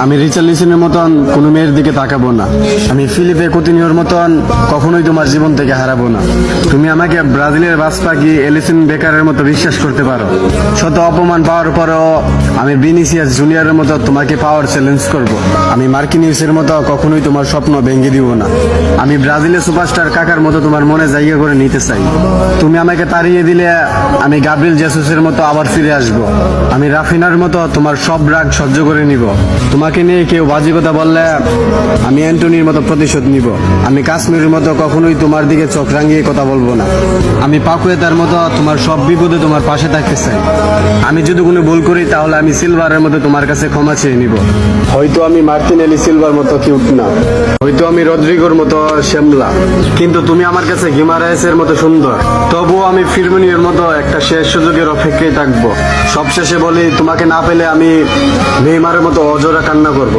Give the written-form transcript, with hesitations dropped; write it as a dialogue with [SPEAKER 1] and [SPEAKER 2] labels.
[SPEAKER 1] আমি রিচার্লিসনের মতন কোনো মেয়ের দিকে তাকাবো না। আমি ফিলিপে কুতিনিওর মতন কখনোই তোমার জীবন থেকে হারাবো না। তুমি আমাকে ব্রাজিলের বাস পাখি এলিসন বেকারের মতো বিশ্বাস করতে পারো। শত অপমান পাওয়ার পরেও আমি ভিনিসিয়াস জুনিয়রের মতো তোমাকে পাওয়ার চ্যালেঞ্জ করব। আমি মার্কিনিউসের মতো কখনোই তোমার স্বপ্ন ভেঙে দিব না। আমি ব্রাজিলের সুপারস্টার কাকার মতো তোমার মনে জায়গা করে নিতে চাই। তুমি আমাকে তাড়িয়ে দিলে আমি গাব্রিয়েল জেসুসের মতো আবার ফিরে আসব। আমি রাফিনার মতো তোমার সব রাগ সহ্য করে নিব। তোমাকে নিয়ে কেউ বাজে কথা বললে আমি অ্যান্টনির মতো প্রতিশোধ নিব। আমি কাশ্মীরের মতো কখনোই তোমার দিকে চোখ রাঙিয়ে কথা বলবো না। আমি পাকুয়েতার মতো তোমার সব বিপদে তোমার পাশে থাকতে চাই। আমি যদি কোনো ভুল করি তাহলে আমি সিলভারের মতো তোমার কাছে ক্ষমা চেয়ে নিব। হয়তো আমি মার্টিনেলি সিলভার মতো কিউট না, হয়তো আমি রদ্রিগোর মতো শ্যামলা, কিন্তু তুমি আমার কাছে গিমারায়েসের মতো সুন্দর। তবুও আমি ফিরমিনিওর মতো একটা শেষ সুযোগের অপেক্ষায় থাকবো। সবশেষে বলি, তোমাকে না পেলে আমি নেইমারের মতো অজোড়া কান্না করব।